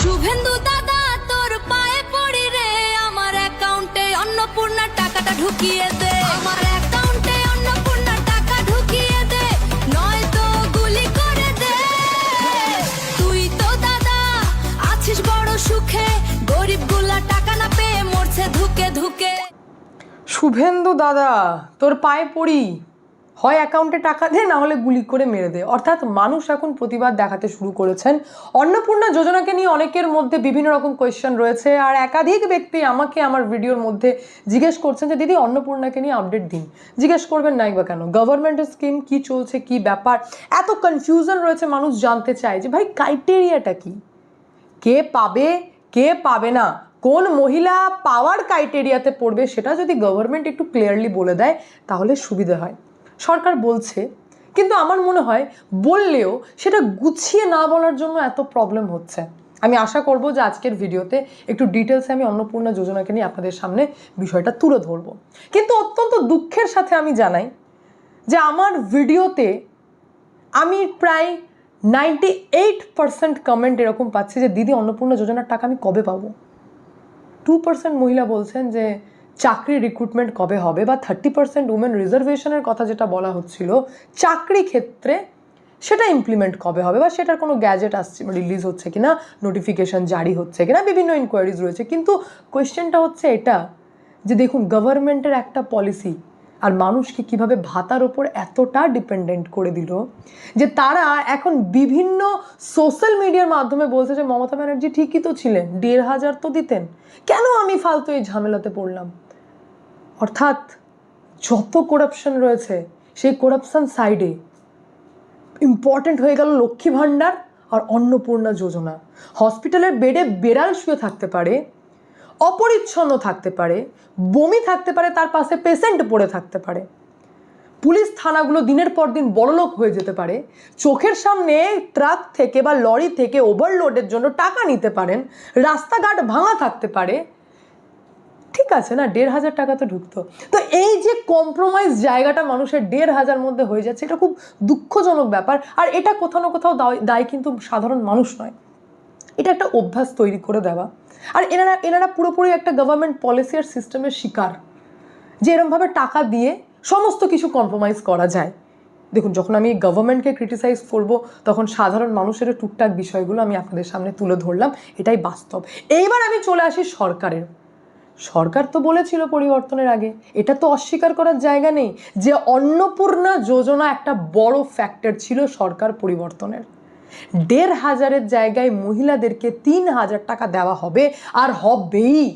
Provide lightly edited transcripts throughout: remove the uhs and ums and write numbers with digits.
শুভেন্দু দাদা তোর পায়ে পড়ি রে, আমার অ্যাকাউন্টে অন্নপূর্ণা টাকাটা ঢুকিয়ে দে, আমার অ্যাকাউন্টে অন্নপূর্ণা টাকা ঢুকিয়ে দে, নয়তো গুলি করে দে। তুই তো দাদা আছিস বড় সুখে, গরিবগুলা টাকা না পেয়ে মরছে ধুকে ধুকে। শুভেন্দু দাদা তোর পায়ে পড়ি, হয় অ্যাকাউন্টে টাকা দে, না হলে গুলি করে মেরে দে। অর্থাৎ মানুষ এখন প্রতিবাদ দেখাতে শুরু করেছেন। অন্নপূর্ণা যোজনাকে নিয়ে অনেকের মধ্যে বিভিন্ন রকম কোয়েশ্চেন রয়েছে, আর একাধিক ব্যক্তি আমাকে আমার ভিডিওর মধ্যে জিজ্ঞেস করছেন যে দিদি অন্নপূর্ণাকে নিয়ে আপডেট দিন। জিজ্ঞেস করবেন নাই বা কেন, গভর্নমেন্টের স্কিম কি চলছে, কি ব্যাপার, এত কনফিউশন রয়েছে। মানুষ জানতে চায় যে ভাই ক্রাইটেরিয়াটা কি, কে পাবে কে পাবে না, কোন মহিলা পাওয়ার ক্রাইটেরিয়াতে পড়বে, সেটা যদি গভর্নমেন্ট একটু ক্লিয়ারলি বলে দেয় তাহলে সুবিধা হয়। সরকার বলছে, কিন্তু আমার মনে হয় বললেও সেটা গুছিয়ে না বলার জন্য এত প্রবলেম হচ্ছে। আমি আশা করব যে আজকের ভিডিওতে একটু ডিটেলসে আমি অন্নপূর্ণা যোজনাকে নিয়ে আপনাদের সামনে বিষয়টা তুলে ধরবো। কিন্তু অত্যন্ত দুঃখের সাথে আমি জানাই যে আমার ভিডিওতে আমি প্রায় 98% কমেন্ট এরকম পাচ্ছি যে দিদি অন্নপূর্ণা যোজনার টাকা আমি কবে পাবো। 2% মহিলা বলছেন যে চাকরি রিক্রুটমেন্ট কবে হবে, বা 30% উমেন রিজার্ভেশনের কথা যেটা বলা হচ্ছিল চাকরি ক্ষেত্রে, সেটা ইমপ্লিমেন্ট কবে হবে, বা সেটার কোনো গ্যাজেট আসছে রিলিজ হচ্ছে কিনা, নোটিফিকেশন জারি হচ্ছে কিনা, বিভিন্ন ইনকোয়ারিজ রয়েছে। কিন্তু কোয়েশ্চেনটা হচ্ছে এটা যে দেখুন গভর্নমেন্টের একটা পলিসি আর মানুষকে কিভাবে ভাতার ওপর এতটা ডিপেন্ডেন্ট করে দিল যে তারা এখন বিভিন্ন সোশ্যাল মিডিয়ার মাধ্যমে বলছে যে মমতা ব্যানার্জি ঠিকই তো ছিলেন, 1,500 তো দিতেন, কেন আমি ফালতু এই ঝামেলাতে পড়লাম। অর্থাৎ যত করাপশন রয়েছে সেই করাপশন সাইডে ইম্পর্টেন্ট হয়ে গেল লক্ষ্মী ভাণ্ডার আর অন্নপূর্ণা যোজনা। হসপিটালের বেডে বেড়াল শুয়ে থাকতে পারে, অপরিচ্ছন্ন থাকতে পারে, বমি থাকতে পারে, তার পাশে পেশেন্ট পড়ে থাকতে পারে, পুলিশ থানাগুলো দিনের পর দিন বড়লোক হয়ে যেতে পারে, চোখের সামনে ট্রাক থেকে বা লরি থেকে ওভারলোডের জন্য টাকা নিতে পারেন, রাস্তাঘাট ভাঙা থাকতে পারে, ঠিক আছে না, 1,500 টাকা তো ঢুকতো। তো এই যে কম্প্রোমাইজ জায়গাটা মানুষের 1,500 মধ্যে হয়ে যাচ্ছে, এটা খুব দুঃখজনক ব্যাপার। আর এটা কোথাও না কোথাও দায় কিন্তু সাধারণ মানুষ নয়, এটা একটা অভ্যাস তৈরি করে দেওয়া। আর এনারা পুরোপুরি একটা গভর্নমেন্ট পলিসি আর সিস্টেমের শিকার, যে এরমভাবে টাকা দিয়ে সমস্ত কিছু কম্প্রোমাইজ করা যায়। দেখুন যখন আমি গভর্নমেন্টকে ক্রিটিসাইজ করব তখন সাধারণ মানুষের টুকটাক বিষয়গুলো আমি আপনাদের সামনে তুলে ধরলাম, এটাই বাস্তব। এইবার আমি চলে আসি সরকারের। সরকার তো বলেছিল পরিবর্তনের আগে, এটা তো অস্বীকার করার জায়গা নেই যে অন্নপূর্ণা যোজনা একটা বড় ফ্যাক্টর ছিল সরকার পরিবর্তনের। 1,500-এর জায়গায় মহিলাদেরকে 3,000 টাকা দেওয়া হবে, আর হবেই।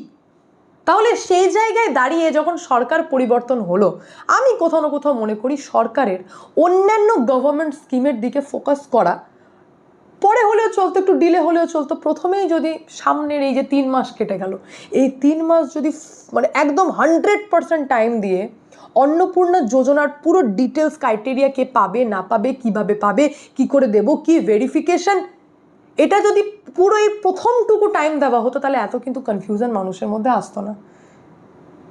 তাহলে সেই জায়গায় দাঁড়িয়ে যখন সরকার পরিবর্তন হলো, আমি কোথাও না কোথাও মনে করি সরকারের অন্যান্য গভর্নমেন্ট স্কিমের দিকে ফোকাস করা, পরে হলেও চলতো, একটু ডিলে হলেও চলতো, প্রথমেই যদি সামনের এই যে 3 মাস কেটে গেল, এই 3 মাস যদি মানে একদম 100% টাইম দিয়ে অন্নপূর্ণা যোজনার পুরো ডিটেলস, ক্রাইটেরিয়া, কে পাবে না পাবে, কিভাবে পাবে, কি করে দেব, কি ভেরিফিকেশন, এটা যদি পুরো এই প্রথমটুকু টাইম দেওয়া হতো তাহলে এত কিন্তু কনফিউশন মানুষের মধ্যে আসতো না।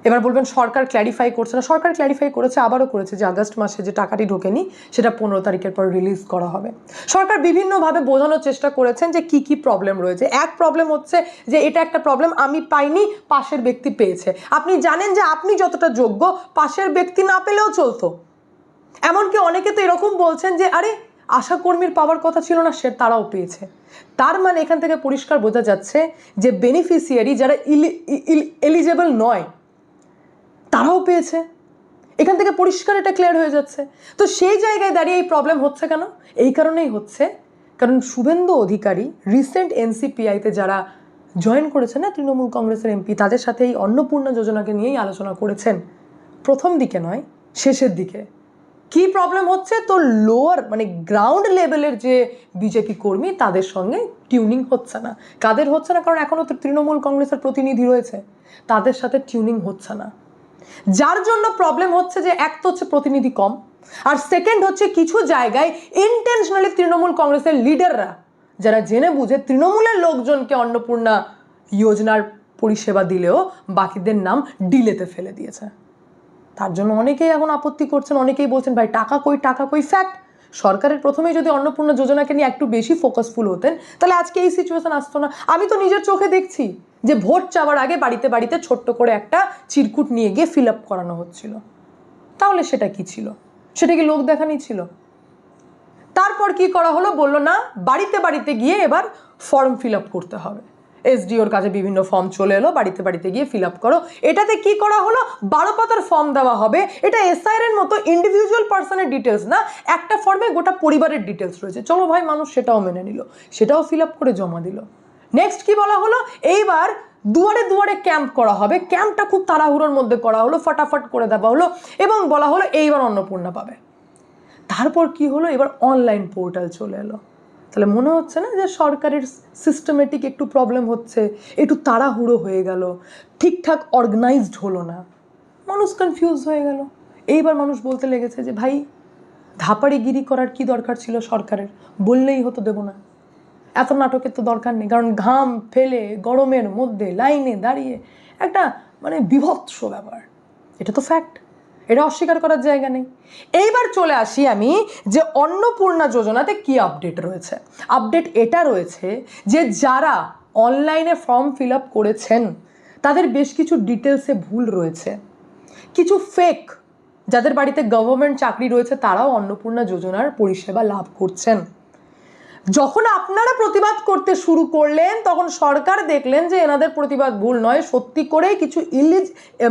এবার বলবেন সরকার ক্ল্যারিফাই করছে না, সরকার ক্ল্যারিফাই করেছে, আবারও করেছে যে আগস্ট মাসে যে টাকাটি ঢোকেনি সেটা 15 তারিখের পর রিলিজ করা হবে। সরকার বিভিন্নভাবে বোঝানোর চেষ্টা করেছেন যে কি কি প্রবলেম রয়েছে। এক প্রবলেম হচ্ছে যে এটা একটা প্রবলেম, আমি পাইনি, পাশের ব্যক্তি পেয়েছে। আপনি জানেন যে আপনি যতটা যোগ্য পাশের ব্যক্তি না পেলেও চলতো। এমনকি অনেকে তো এরকম বলছেন যে আরে আশাকর্মীর পাওয়ার কথা ছিল না, সে তারাও পেয়েছে। তার মানে এখান থেকে পরিষ্কার বোঝা যাচ্ছে যে বেনিফিশিয়ারি যারা এলিজেবল নয় তারাও পেয়েছে। এখান থেকে পরিষ্কার এটা ক্লিয়ার হয়ে যাচ্ছে। তো সেই জায়গায় দাঁড়িয়ে এই প্রবলেম হচ্ছে কেন? এই কারণেই হচ্ছে কারণ শুভেন্দু অধিকারী রিসেন্ট এনসিপিআইতে যারা জয়েন করেছেন না, তৃণমূল কংগ্রেসের এমপি, তাদের সাথে এই অন্নপূর্ণা যোজনাকে নিয়েই আলোচনা করেছেন। প্রথম দিকে নয়, শেষের দিকে। কি প্রবলেম হচ্ছে? তো লোয়ার মানে গ্রাউন্ড লেভেলের যে বিজেপি কর্মী তাদের সঙ্গে টিউনিং হচ্ছে না। কাদের হচ্ছে না? কারণ এখনও তো তৃণমূল কংগ্রেসের প্রতিনিধি রয়েছে, তাদের সাথে টিউনিং হচ্ছে না। যার জন্য প্রবলেম হচ্ছে যে এক তো হচ্ছে প্রতিনিধি কম, আর সেকেন্ড হচ্ছে কিছু জায়গায় ইন্টেনশনালি তৃণমূল কংগ্রেসের লিডাররা যারা জেনে বুঝে তৃণমূলের লোকজনকে অন্নপূর্ণা যোজনার পরিষেবা দিলেও বাকিদের নাম ডিলেতে ফেলে দিয়েছে। তার জন্য অনেকেই এখন আপত্তি করছেন, অনেকেই বলছেন ভাই টাকা কই, টাকা কই। ফ্যাক্ট, সরকারের প্রথমেই যদি অন্নপূর্ণা যোজনাকে নিয়ে একটু বেশি ফোকাসফুল হতেন তাহলে আজকে এই সিচুয়েশন আসতো না। আমি তো নিজের চোখে দেখছি যে ভোট চাওয়ার আগে বাড়িতে বাড়িতে ছোট্ট করে একটা চিরকুট নিয়ে গিয়ে ফিল আপ করানো হচ্ছিল। তাহলে সেটা কি ছিল? সেটা কি লোক দেখানি ছিল? তারপর কি করা হলো, বললো না বাড়িতে বাড়িতে গিয়ে এবার ফর্ম ফিল আপ করতে হবে। এসডিওর কাছে বিভিন্ন ফর্ম চলে এলো, বাড়িতে বাড়িতে গিয়ে ফিল আপ করো। এটাতে কি করা হলো, 12 পাতার ফর্ম দেওয়া হবে। এটা এসআইআর এর মতো ইন্ডিভিজুয়াল পার্সনের ডিটেলস না, একটা ফর্মে গোটা পরিবারের ডিটেলস রয়েছে। চলো ভাই, মানুষ সেটাও মেনে নিল, সেটাও ফিল আপ করে জমা দিল। নেক্সট কি বলা হলো, এইবার দুয়ারে দুয়ারে ক্যাম্প করা হবে। ক্যাম্পটা খুব তাড়াহুড়োর মধ্যে করা হলো, ফটাফট করে দেওয়া হলো এবং বলা হলো এইবার অন্নপূর্ণা পাবে। তারপর কি হলো, এবার অনলাইন পোর্টাল চলে এলো। তাহলে মনে হচ্ছে না যে সরকারের সিস্টেমেটিক একটু প্রবলেম হচ্ছে, একটু তাড়াহুড়ো হয়ে গেল, ঠিকঠাক অর্গানাইজড হলো না, মানুষ কনফিউজ হয়ে গেল। এইবার মানুষ বলতে লেগেছে যে ভাই, ধাপাড়িগিরি করার কি দরকার ছিল সরকারের? বললেই হতো দেবো না, এত নাটকের তো দরকার নেই। কারণ ঘাম ফেলে গরমের মধ্যে লাইনে দাঁড়িয়ে একটা মানে বিভৎস ব্যাপার, এটা তো ফ্যাক্ট, এটা অস্বীকার করার জায়গা নেই। এইবার চলে আসি আমি যে অন্নপূর্ণা যোজনাতে কি আপডেট রয়েছে। আপডেট এটা রয়েছে যে যারা অনলাইনে ফর্ম ফিল আপ করেছেন তাদের বেশ কিছু ডিটেলসে ভুল রয়েছে। কিছু ফেক, যাদের বাড়িতে গভর্নমেন্ট চাকরি রয়েছে তারাও অন্নপূর্ণা যোজনার পরিষেবা লাভ করছেন। যখন আপনারা প্রতিবাদ করতে শুরু করলেন তখন সরকার দেখলেন যে এনাদের প্রতিবাদ ভুল নয়, সত্যি করেই কিছু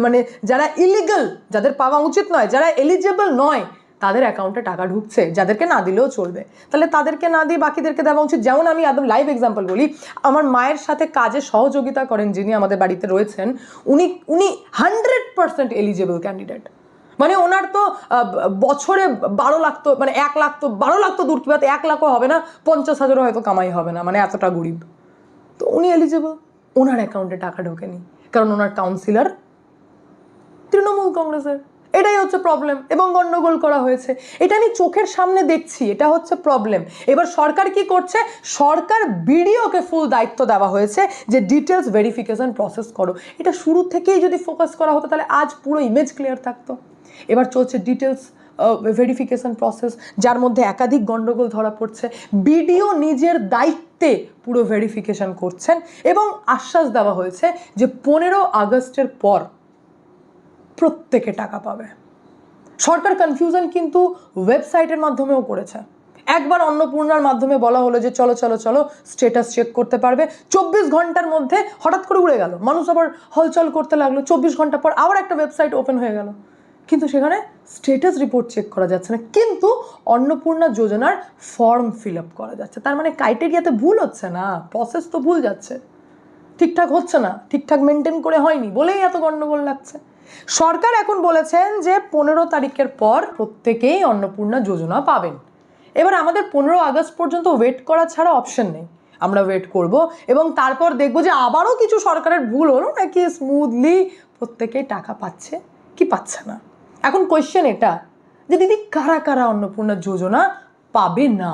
মানে যারা ইলিগাল, যাদের পাওয়া উচিত নয়, যারা এলিজেবল নয়, তাদের অ্যাকাউন্টে টাকা ঢুকছে, যাদেরকে না দিলেও চলবে। তাহলে তাদেরকে না দিয়ে বাকিদেরকে দেওয়া উচিত। যেমন আমি একদম লাইভ এক্সাম্পল বলি, আমার মায়ের সাথে কাজে সহযোগিতা করেন যিনি আমাদের বাড়িতে রয়েছেন, উনি 100% এলিজেবল ক্যান্ডিডেট। মানে ওনার তো বছরে 12 লাখ তো, মানে 1 লাখ তো, 12 লাখ তো দূর কি বাত, 1 লাখও হবে না, 50,000 হয়তো কামাই হবে না, মানে এতটা গরিব। তো উনি এলিজেবল, ওনার অ্যাকাউন্টে টাকা ঢোকেনি, কারণ ওনার কাউন্সিলর তৃণমূল কংগ্রেসের। এটাই হচ্ছে প্রবলেম এবং গন্ডগোল করা হয়েছে। এটা আমি চোখের সামনে দেখছি, এটা হচ্ছে প্রবলেম। এবার সরকার কি করছে, সরকার বিডিওকে ফুল দায়িত্ব দেওয়া হয়েছে যে ডিটেলস ভেরিফিকেশন প্রসেস করো। এটা শুরু থেকেই যদি ফোকাস করা হতো তাহলে আজ পুরো ইমেজ ক্লিয়ার থাকতো। এবার চলছে ডিটেলস ভেরিফিকেশন প্রসেস, যার মধ্যে একাধিক গন্ডগোল ধরা পড়ছে। বিডিও নিজের দায়িত্বে পুরো ভেরিফিকেশন করছেন এবং আশ্বাস দেওয়া হয়েছে যে 15 আগস্টের পর প্রত্যেকে টাকা পাবে। সরকার কনফিউশন কিন্তু ওয়েবসাইটের মাধ্যমেও করেছে। একবার অন্নপূর্ণার মাধ্যমে বলা হলো যে চলো চলো চলো স্ট্যাটাস চেক করতে পারবে, 24 ঘন্টার মধ্যে হঠাৎ করে উড়ে গেল, মানুষ আবার হলচল করতে লাগলো। 24 ঘন্টা পর আবার একটা ওয়েবসাইট ওপেন হয়ে গেল, কিন্তু সেখানে স্ট্যাটাস রিপোর্ট চেক করা যাচ্ছে না, কিন্তু অন্নপূর্ণা যোজনার ফর্ম ফিল আপ করা যাচ্ছে। তার মানে ক্রাইটেরিয়াতে ভুল হচ্ছে না, প্রসেস তো ভুল যাচ্ছে, ঠিকঠাক হচ্ছে না, ঠিকঠাক মেনটেন করে হয়নি বলেই এত গন্ডগোল লাগছে। সরকার এখন বলেছেন যে 15 তারিখের পর প্রত্যেকেই অন্নপূর্ণা যোজনা পাবেন। এবার আমাদের 15 আগস্ট পর্যন্ত ওয়েট করা ছাড়া অপশন নেই, আমরা ওয়েট করব এবং তারপর দেখব যে আবারও কিছু সরকারের ভুল হলো নাকি স্মুথলি প্রত্যেকেই টাকা পাচ্ছে কি পাচ্ছে না। এখন কোয়েশ্চেন এটা যে দিদি কারা কারা অন্নপূর্ণা যোজনা পাবে না,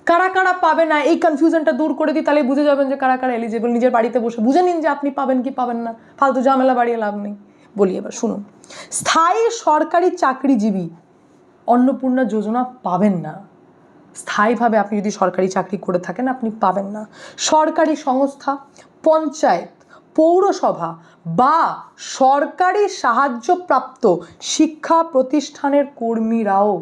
কারা কারা পাবে না, এই কনফিউশনটা দূর করে দিই, তাহলে বুঝে যাবেন যে কারা কারা এলিজিবল। নিজের বাড়িতে বসে বুঝে নিন যে আপনি পাবেন কি পাবেন না, ফালতু ঝামেলা বাড়িয়ে লাভ নেই। বলি এবার শুনুন, স্থায়ী সরকারি চাকরিজীবী অন্নপূর্ণা যোজনা পাবেন না। স্থায়ীভাবে আপনি যদি সরকারি চাকরি করে থাকেন আপনি পাবেন না। সরকারি সংস্থা, পঞ্চায়েত, পৌরসভা বা সরকারি সাহায্যপ্রাপ্ত শিক্ষা প্রতিষ্ঠানের কর্মীরাও,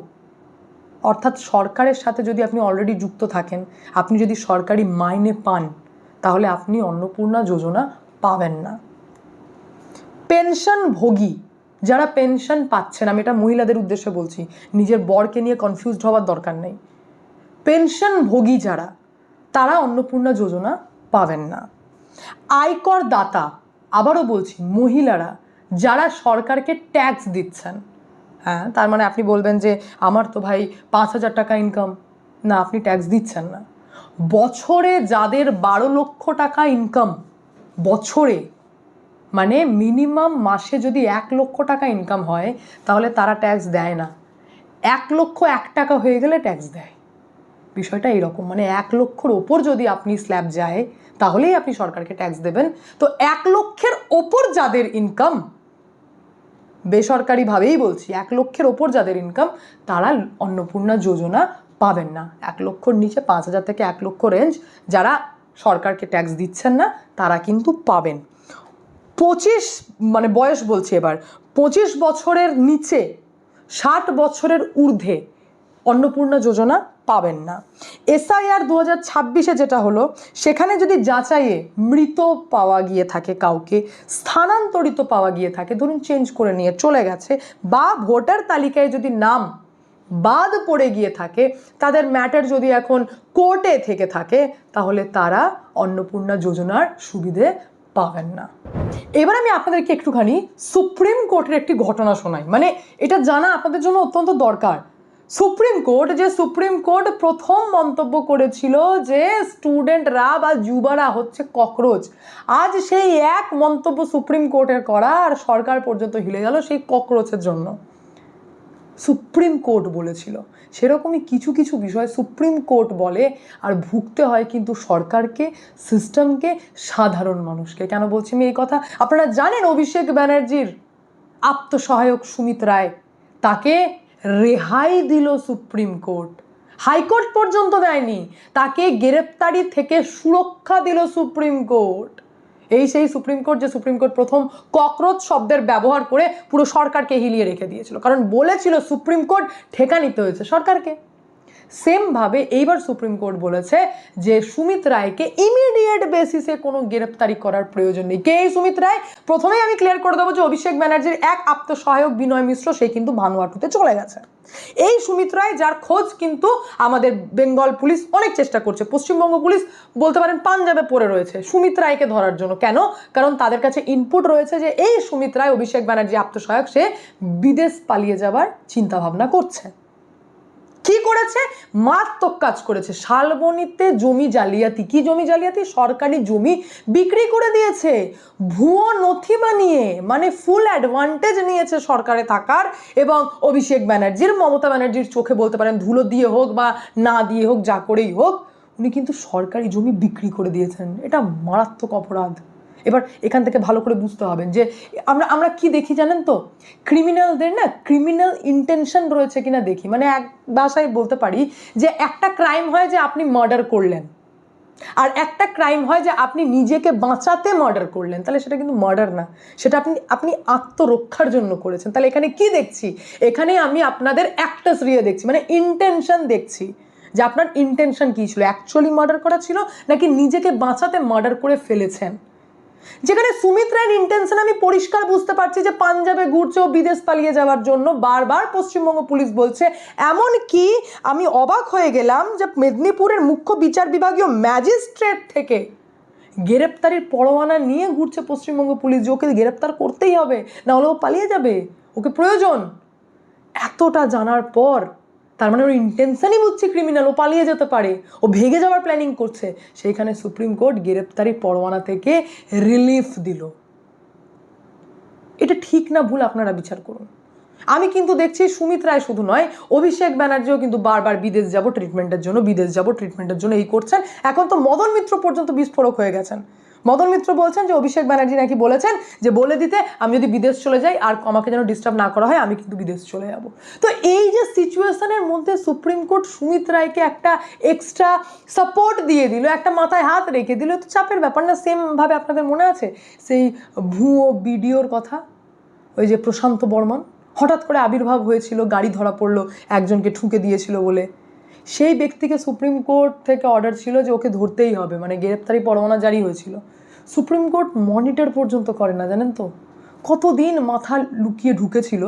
অর্থাৎ সরকারের সাথে যদি আপনি অলরেডি যুক্ত থাকেন, আপনি যদি সরকারি মাইনে পান, তাহলে আপনি অন্নপূর্ণা যোজনা পাবেন না। পেনশনভোগী যারা পেনশন পাচ্ছেন, আমি এটা মহিলাদের উদ্দেশ্যে বলছি, নিজের বরকে নিয়ে কনফিউজড হওয়ার দরকার নেই। পেনশনভোগী যারা, তারা অন্নপূর্ণা যোজনা পাবেন না। আয়কর দাতা, আবারও বলছি মহিলারা যারা সরকারকে ট্যাক্স দিচ্ছেন, হ্যাঁ, তার মানে আপনি বলবেন যে আমার তো ভাই 5,000 টাকা ইনকাম, না আপনি ট্যাক্স দিচ্ছেন না। বছরে যাদের 12 লক্ষ টাকা ইনকাম, বছরে মানে মিনিমাম মাসে যদি 1 লক্ষ টাকা ইনকাম হয় তাহলে তারা ট্যাক্স দেয় না। 1 লক্ষ 1 টাকা হয়ে গেলে ট্যাক্স দেয়। বিষয়টা এরকম, মানে 1 লক্ষর ওপর যদি আপনি স্ল্যাব যায় তাহলেই আপনি সরকারকে ট্যাক্স দেবেন। তো 1 লক্ষের ওপর যাদের ইনকাম, বেসরকারিভাবেই বলছি, 1 লক্ষের ওপর যাদের ইনকাম তারা অন্নপূর্ণা যোজনা পাবেন না। 1 লক্ষর নিচে 5,000 থেকে 1 লক্ষ রেঞ্জ যারা সরকারকে ট্যাক্স দিচ্ছেন না তারা কিন্তু পাবেন। 25 মানে বয়স বলছি এবার, 25 বছরের নিচে 60 বছরের ঊর্ধ্বে অন্নপূর্ণা যোজনা পাবেন না। SIR 2026-এ যেটা হলো, সেখানে যদি যাচাইয়ে মৃত পাওয়া গিয়ে থাকে, কাউকে স্থানান্তরিত পাওয়া গিয়ে থাকে, ধরুন চেঞ্জ করে নিয়ে চলে গেছে, বা ভোটার তালিকায় যদি নাম বাদ পড়ে গিয়ে থাকে, তাদের ম্যাটার যদি এখন কোর্টে থেকে থাকে, তাহলে তারা অন্নপূর্ণা যোজনার সুবিধে পাবেন না। এবার আমি আপনাদেরকে একটুখানি সুপ্রিম কোর্টের একটি ঘটনা শোনাই, মানে এটা জানা আপনাদের জন্য অত্যন্ত দরকার। সুপ্রিম কোর্ট প্রথম মন্তব্য করেছিল যে স্টুডেন্টরা বা যুবারা হচ্ছে ককরোচ, আজ সেই এক মন্তব্য সুপ্রিম কোর্টের করা আর সরকার পর্যন্ত হিলে গেল সেই ককরোচের জন্য। সুপ্রিম কোর্ট বলেছিল, সেরকমই কিছু কিছু বিষয় সুপ্রিম কোর্ট বলে আর ভুগতে হয় কিন্তু সরকারকে, সিস্টেমকে, সাধারণ মানুষকে। কেন বলছি আমি এই কথা? আপনারা জানেন অভিষেক ব্যানার্জির আত্মসহায়ক সুমিত রায়, তাকে রেহাই দিল সুপ্রিম কোর্ট, হাইকোর্ট পর্যন্ত দেয়নি, তাকে গ্রেপ্তারি থেকে সুরক্ষা দিল সুপ্রিম কোর্ট। এই সেই সুপ্রিম কোর্ট যে সুপ্রিম কোর্ট প্রথম ককরোচ শব্দের ব্যবহার করে পুরো সরকারকে হিলিয়ে রেখে দিয়েছিল, কারণ বলেছিল সুপ্রিম কোর্ট ঠেকা নিতে হয়েছে সরকারকে। সেমভাবে এইবার সুপ্রিম কোর্ট বলেছে যে সুমিত রায়কে ইমিডিয়েট বেসিসে কোনো গ্রেপ্তারি করার প্রয়োজন নেই। কে এই সুমিত রায়? প্রথমেই আমি ক্লিয়ার করে দেবো যে অভিষেক ব্যানার্জির এক আত্মসহায়ক বিনয় মিশ্র, সে কিন্তু ভানুয়াটুতে চলে গেছে। এই সুমিত রায়, যার খোঁজ কিন্তু আমাদের বেঙ্গল পুলিশ অনেক চেষ্টা করছে, পশ্চিমবঙ্গ পুলিশ বলতে পারেন পাঞ্জাবে পড়ে রয়েছে সুমিত রায়কে ধরার জন্য। কেন? কারণ তাদের কাছে ইনপুট রয়েছে যে এই সুমিত রায়, অভিষেক ব্যানার্জি আত্মসহায়ক, সে বিদেশ পালিয়ে যাবার চিন্তা ভাবনা করছে। কি করেছে? মারাত্মক কাজ করেছে। শালবনীতে জমি জালিয়াতি। কি জমি জালিয়াতি? সরকারি জমি বিক্রি করে দিয়েছে ভুয়ো নথি বানিয়ে, মানে ফুল অ্যাডভান্টেজ নিয়েছে সরকারে থাকার। এবং অভিষেক ব্যানার্জির, মমতা ব্যানার্জির চোখে বলতে পারেন ধুলো দিয়ে হোক বা না দিয়ে হোক, যা করেই হোক, উনি কিন্তু সরকারি জমি বিক্রি করে দিয়েছেন। এটা মারাত্মক অপরাধ। এবার এখান থেকে ভালো করে বুঝতে হবেন যে আমরা কি দেখি জানেন তো, ক্রিমিনালদের না ক্রিমিনাল ইন্টেনশন রয়েছে কিনা দেখি। মানে এক ভাষায় বলতে পারি যে একটা ক্রাইম হয় যে আপনি মার্ডার করলেন, আর একটা ক্রাইম হয় যে আপনি নিজেকে বাঁচাতে মার্ডার করলেন। তাহলে সেটা কিন্তু মার্ডার না, সেটা আপনি আত্মরক্ষার জন্য করেছেন। তাহলে এখানে কি দেখছি? এখানে আমি আপনাদের অ্যাক্টাস রিয়ে দেখছি, মানে ইন্টেনশন দেখছি, যে আপনার ইন্টেনশন কী ছিল, অ্যাকচুয়ালি মার্ডার করা ছিল নাকি নিজেকে বাঁচাতে মার্ডার করে ফেলেছেন। যেখানে সুমিত রায়ের ইন্টেনশন আমি পরিষ্কার বুঝতে পারছি যে পাঞ্জাবে ঘুরছে ও বিদেশ পালিয়ে যাওয়ার জন্য, বারবার পশ্চিমবঙ্গ পুলিশ বলছে। এমন কি আমি অবাক হয়ে গেলাম যে মেদিনীপুরের মুখ্য বিচার বিভাগীয় ম্যাজিস্ট্রেট থেকে গ্রেপ্তারির পরোয়ানা নিয়ে ঘুরছে পশ্চিমবঙ্গ পুলিশ, যে ওকে গ্রেপ্তার করতেই হবে, না হলে ও পালিয়ে যাবে, ওকে প্রয়োজন। এতটা জানার পর তার মানে ওর ইন্টেনশনই বুঝছি ক্রিমিনাল, ও পালিয়ে যেতে পারে, ও ভেগে যাওয়ার প্ল্যানিং করছে। সেইখানে সুপ্রিম কোর্ট গ্রেপ্তারি পরোয়ানা থেকে রিলিফ দিল। এটা ঠিক না ভুল আপনারা বিচার করুন। আমি কিন্তু দেখছি সুমিত রায় শুধু নয়, অভিষেক ব্যানার্জিও কিন্তু বারবার বিদেশ যাব ট্রিটমেন্টের জন্য এই করছেন। এখন তো মদন মিত্র পর্যন্ত বিস্ফোরক হয়ে গেছেন। মদন মিত্র বলছেন যে অভিষেক ব্যানার্জি নাকি বলেছেন যে বলে দিতে আমি যদি বিদেশ চলে যাই আর আমাকে যেন ডিস্টার্ব না করা হয়, আমি কিন্তু বিদেশ চলে যাব। তো এই যে সিচুয়েশনের মধ্যে সুপ্রিম কোর্ট সুমিত রায়কে একটা এক্সট্রা সাপোর্ট দিয়ে দিল, একটা মাথায় হাত রেখে দিল, তো চাপের ব্যাপার না? সেমভাবে আপনাদের মনে আছে সেই ভুয়ো ভিডিওর কথা, ওই যে প্রশান্ত বর্মন হঠাৎ করে আবির্ভাব হয়েছিল, গাড়ি ধরা পড়লো, একজনকে ঠুকে দিয়েছিল বলে। সেই ব্যক্তিকে সুপ্রিম কোর্ট থেকে অর্ডার ছিল যে ওকে ধরতেই হবে, মানে গ্রেপ্তারি পরোয়ানা জারি হয়েছিল। সুপ্রিম কোর্ট মনিটর পর্যন্ত করে না, জানেন তো? কতদিন মাথা লুকিয়ে ঢুকেছিল,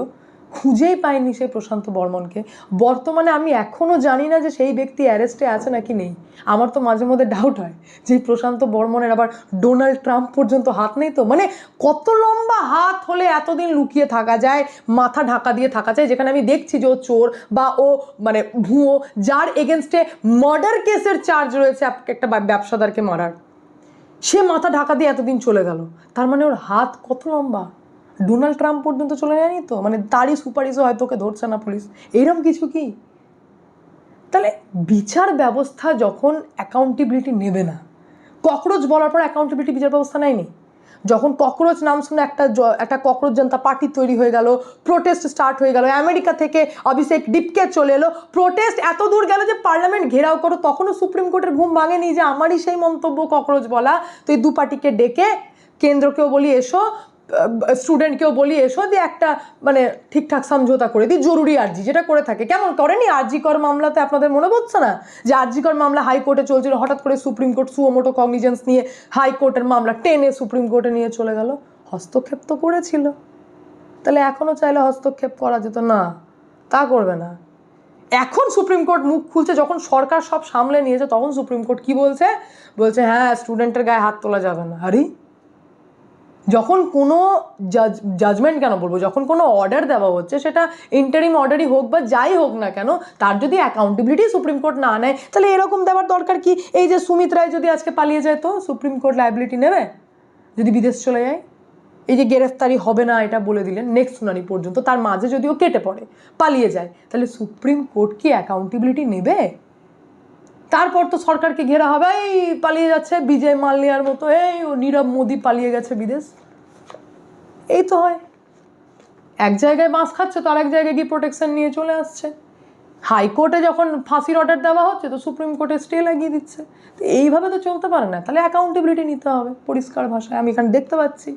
খুঁজেই পায়নি সেই প্রশান্ত বর্মনকে। বর্তমানে আমি এখনও জানি না যে সেই ব্যক্তি অ্যারেস্টে আছে নাকি নেই। আমার তো মাঝে মধ্যে ডাউট হয় যে প্রশান্ত বর্মনের আবার ডোনাল্ড ট্রাম্প পর্যন্ত হাত নেই তো। মানে কত লম্বা হাত হলে এতদিন লুকিয়ে থাকা যায়, মাথা ঢাকা দিয়ে থাকা যায়, যেখানে আমি দেখছি যে ও চোর বা ও মানে ভুয়ো, যার এগেনস্টে মার্ডার কেসের চার্জ রয়েছে একটা ব্যবসাদারকে মারার, সে মাথা ঢাকা দিয়ে এতদিন চলে গেল। তার মানে ওর হাত কত লম্বা, ডোনাল্ড ট্রাম্প পর্যন্ত চলে যায়নি তো? মানে তারই সুপারিশও হয়তো ওকে ধরছে না পুলিশ, এইরকম কিছু কি? তাহলে বিচার ব্যবস্থা যখন অ্যাকাউন্টেবিলিটি নেবে না, ককরোচ বলার পর অ্যাকাউন্টেবিলিটি বিচার ব্যবস্থা নেয়নি, যখন ককরোচ নাম শুনে একটা ককরোচ জনতা পার্টি তৈরি হয়ে গেল, প্রোটেস্ট স্টার্ট হয়ে গেল, আমেরিকা থেকে অভিষেক ডিপকে চলে এলো, প্রোটেস্ট এত দূর গেল যে পার্লামেন্ট ঘেরাও করো, তখনও সুপ্রিম কোর্টের ঘুম ভাঙেনি যে আমারই সেই মন্তব্য ককরোচ বলা। তো এই দু পার্টিকে ডেকে কেন্দ্রকেও বলি এসো, স্টুডেন্টকেও বলি এসো, দিয়ে একটা মানে ঠিকঠাক সমঝোতা করে দিই, জরুরি আর্জি যেটা করে থাকে। কেমন করেনি আরজি কর মামলাতে, আপনাদের মনে পড়ছে না যে আরজি কর মামলা হাইকোর্টে চলছিল, হঠাৎ করে সুপ্রিম কোর্ট সুমোটো কগনিজেন্স নিয়ে হাইকোর্টের মামলা টেনে সুপ্রিম কোর্টে নিয়ে চলে গেল। হস্তক্ষেপ তো করেছিল, তাহলে এখনও চাইলে হস্তক্ষেপ করা যেত না? তা করবে না। এখন সুপ্রিম কোর্ট মুখ খুলছে, যখন সরকার সব সামলে নিয়েছে তখন সুপ্রিম কোর্ট কি বলছে? বলছে হ্যাঁ স্টুডেন্টের গায়ে হাত তোলা যাবে না। আরে যখন কোনো জাজমেন্ট কেন বলবো, যখন কোনো অর্ডার দেওয়া হচ্ছে, সেটা ইন্টারিম অর্ডারই হোক বা যাই হোক না কেন, তার যদি অ্যাকাউন্টেবিলিটি সুপ্রিম কোর্ট না নেয়, তাহলে এরকম দেওয়ার দরকার কি? এই যে সুমিত রায় যদি আজকে পালিয়ে যায়, তো সুপ্রিম কোর্ট লায়াবিলিটি নেবে? যদি বিদেশ চলে যায়, এই যে গ্রেফতারি হবে না এটা বলে দিলেন নেক্সট শুনানি পর্যন্ত, তার মাঝে যদিও কেটে পড়ে পালিয়ে যায়, তাহলে সুপ্রিম কোর্ট কি অ্যাকাউন্টেবিলিটি নেবে? তারপর তো সরকারকে ঘেরা হবে, এই পালিয়ে যাচ্ছে বিজয় মাল্যার মতো, এই ও নীরব মোদি পালিয়ে গেছে বিদেশ। এই তো হয়, এক জায়গায় বাঁশ খাচ্ছে তো আরেক জায়গায় গিয়ে প্রোটেকশন নিয়ে চলে আসছে। হাইকোর্টে যখন ফাঁসির অর্ডার দেওয়া হচ্ছে তো সুপ্রিম কোর্টে স্টে লাগিয়ে দিচ্ছে। তো এইভাবে তো চলতে পারে না, তাহলে অ্যাকাউন্টেবিলিটি নিতে হবে পরিষ্কার ভাষায়। আমি এখানে দেখতে পাচ্ছি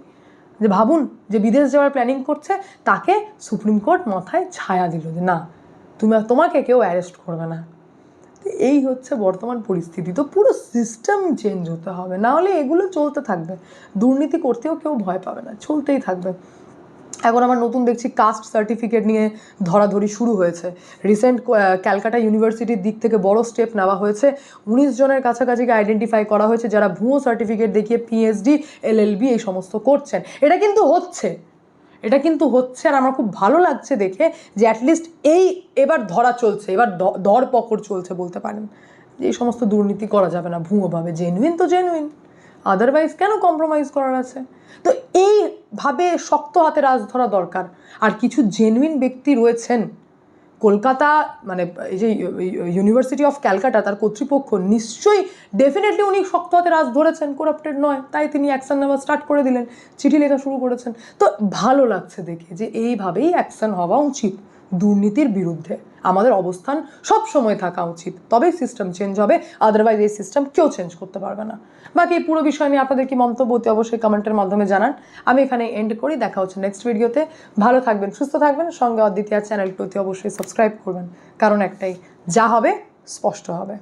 যে ভাবুন, যে বিদেশ যাওয়ার প্ল্যানিং করছে তাকে সুপ্রিম কোর্ট মাথায় ছায়া দিল যে না, তোমাকে কেউ অ্যারেস্ট করবে না। এই হচ্ছে বর্তমান পরিস্থিতি। তো পুরো সিস্টেম চেঞ্জ হতে হবে, না হলে এগুলো চলতে থাকবে। দুর্নীতি করতেও কেউ ভয় পাবে না, চলতেই থাকবে। এখন আমার নতুন দেখছি কাস্ট সার্টিফিকেট নিয়ে ধরাধরি শুরু হয়েছে। রিসেন্ট ক্যালকাটা ইউনিভার্সিটির দিক থেকে বড় স্টেপ নেওয়া হয়েছে। 19 জনের কাছাকাছিকে আইডেন্টিফাই করা হয়েছে যারা ভুয়ো সার্টিফিকেট দেখিয়ে পিএইচডি, এলএলবি এই সমস্ত করছেন। এটা কিন্তু হচ্ছে আর আমার খুব ভালো লাগছে দেখে যে অ্যাটলিস্ট এবার ধরা চলছে, এবার ধরপকড় চলছে বলতে পারেন, যে এই সমস্ত দুর্নীতি করা যাবে না ভুয়োভাবে। জেনুইন তো জেনুইন, আদারওয়াইজ কেন কম্প্রোমাইজ করার আছে? তো এইভাবে শক্ত হাতে রাজ ধরা দরকার। আর কিছু জেনুইন ব্যক্তি রয়েছেন কলকাতা, মানে এই যে ইউনিভার্সিটি অফ ক্যালকাটা, তার কর্তৃপক্ষ নিশ্চয়ই ডেফিনেটলি উনি শক্ত হাতে রাজ ধরেছেন, করাপ্টেড নয়, তাই তিনি অ্যাকশন নেওয়া স্টার্ট করে দিলেন, চিঠি লেখা শুরু করেছেন। তো ভালো লাগছে দেখে যে এইভাবেই অ্যাকশন হওয়া উচিত দুর্নীতির বিরুদ্ধে। আমাদের অবস্থান সব সময় থাকা উচিত, তবেই সিস্টেম চেঞ্জ হবে, আদারওয়াইজ এই সিস্টেম কেউ চেঞ্জ করতে পারবে না। বাকি এই পুরো বিষয় নিয়ে আপনাদের কি মন্তব্য অতি অবশ্যই কমেন্টের মাধ্যমে জানান। আমি এখানে এন্ড করি, দেখা হচ্ছে নেক্সট ভিডিওতে। ভালো থাকবেন, সুস্থ থাকবেন, সঙ্গে অদ্বিতীয়া চ্যানেলটি অতি অবশ্যই সাবস্ক্রাইব করবেন, কারণ একটাই, যা হবে স্পষ্ট হবে।